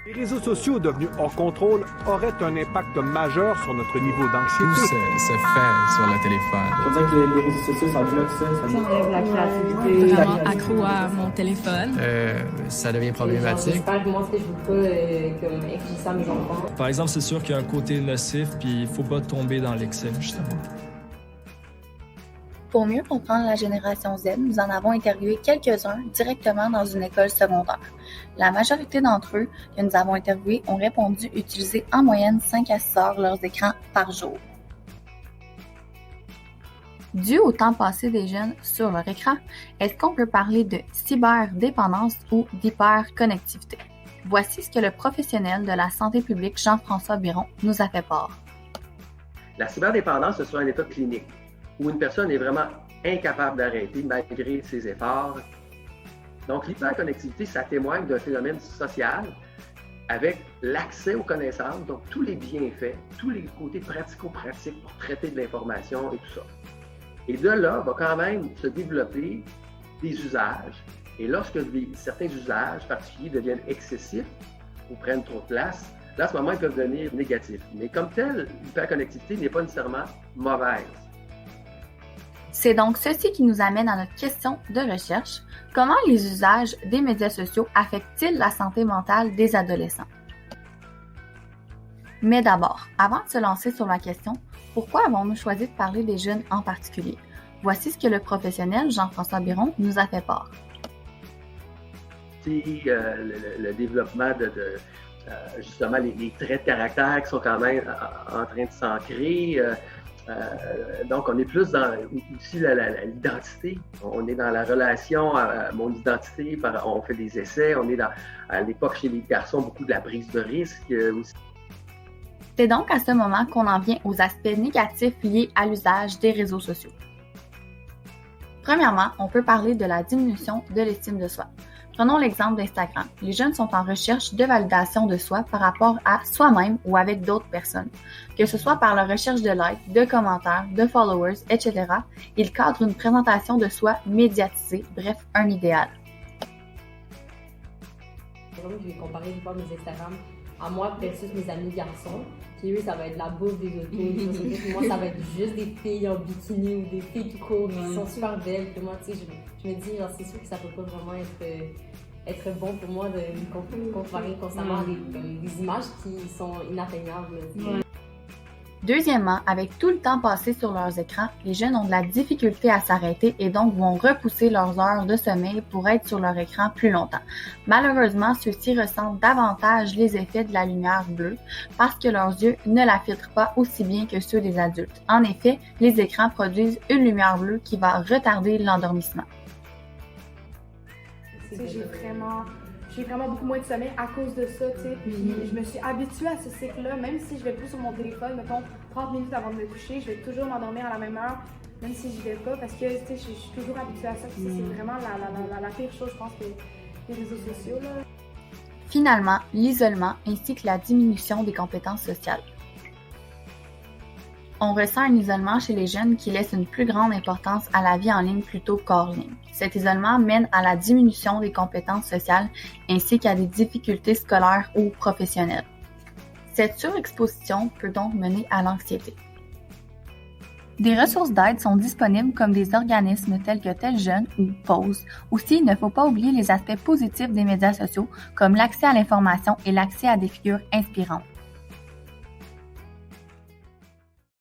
Les réseaux sociaux devenus hors contrôle auraient un impact majeur sur notre niveau d'anxiété. Tout se fait sur le téléphone. Je veux dire que les réseaux sociaux, ça bloque ça. Ça enlève la créativité. Vraiment accro à mon téléphone. Ça devient problématique. J'espère que moi, je veux pas comme exiger ça à mes enfants. Par exemple, c'est sûr qu'il y a un côté nocif, puis il faut pas tomber dans l'excès, justement. Pour mieux comprendre la génération Z, nous en avons interviewé quelques-uns directement dans une école secondaire. La majorité d'entre eux que nous avons interviewés ont répondu utiliser en moyenne 5 à 6 heures leurs écrans par jour. Dû au temps passé des jeunes sur leur écran, est-ce qu'on peut parler de cyberdépendance ou d'hyperconnectivité? Voici ce que le professionnel de la santé publique Jean-François Biron nous a fait part. La cyberdépendance, ce sera un état clinique où une personne est vraiment incapable d'arrêter malgré ses efforts. Donc, l'hyperconnectivité, ça témoigne d'un phénomène social avec l'accès aux connaissances, donc tous les bienfaits, tous les côtés pratico-pratiques pour traiter de l'information et tout ça. Et de là, va quand même se développer des usages. Et lorsque certains usages particuliers deviennent excessifs ou prennent trop de place, là, à ce moment, ils peuvent devenir négatifs. Mais comme tel, l'hyperconnectivité n'est pas nécessairement mauvaise. C'est donc ceci qui nous amène à notre question de recherche. Comment les usages des médias sociaux affectent-ils la santé mentale des adolescents? Mais d'abord, avant de se lancer sur la question, pourquoi avons-nous choisi de parler des jeunes en particulier? Voici ce que le professionnel Jean-François Biron nous a fait part. Le développement justement les traits de caractère qui sont quand même en train de s'ancrer. Donc, on est plus dans aussi l'identité. On est dans la relation à mon identité. On fait des essais. On est à l'époque, chez les garçons, beaucoup de la prise de risque aussi. C'est donc à ce moment qu'on en vient aux aspects négatifs liés à l'usage des réseaux sociaux. Premièrement, on peut parler de la diminution de l'estime de soi. Prenons l'exemple d'Instagram. Les jeunes sont en recherche de validation de soi par rapport à soi-même ou avec d'autres personnes. Que ce soit par la recherche de likes, de commentaires, de followers, etc., ils cadrent une présentation de soi médiatisée, bref, un idéal. Par exemple, je vais comparer une fois mes Instagram à moi versus mes amis garçons, qui eux, ça va être la bouffe des autos. Moi, ça va être juste des filles en bikini ou des filles qui courent, qui sont super belles. Puis moi, tu sais, je me dis, genre, c'est sûr que ça peut pas vraiment être bon pour moi de me comparer constamment à des images qui sont inatteignables. Deuxièmement, avec tout le temps passé sur leurs écrans, les jeunes ont de la difficulté à s'arrêter et donc vont repousser leurs heures de sommeil pour être sur leur écran plus longtemps. Malheureusement, ceux-ci ressentent davantage les effets de la lumière bleue parce que leurs yeux ne la filtrent pas aussi bien que ceux des adultes. En effet, les écrans produisent une lumière bleue qui va retarder l'endormissement. J'ai vraiment beaucoup moins de sommeil à cause de ça, tu sais. Puis je me suis habituée à ce cycle-là, même si je vais plus sur mon téléphone, mettons 30 minutes avant de me coucher, je vais toujours m'endormir à la même heure, même si je vais pas, parce que, tu sais, je suis toujours habituée à ça. Puis ça, c'est vraiment la pire chose, je pense, que les réseaux sociaux, là. Finalement, l'isolement ainsi que la diminution des compétences sociales. On ressent un isolement chez les jeunes qui laisse une plus grande importance à la vie en ligne plutôt qu'hors ligne. Cet isolement mène à la diminution des compétences sociales ainsi qu'à des difficultés scolaires ou professionnelles. Cette surexposition peut donc mener à l'anxiété. Des ressources d'aide sont disponibles comme des organismes tels que Tel Jeune ou Pause. Aussi, il ne faut pas oublier les aspects positifs des médias sociaux comme l'accès à l'information et l'accès à des figures inspirantes.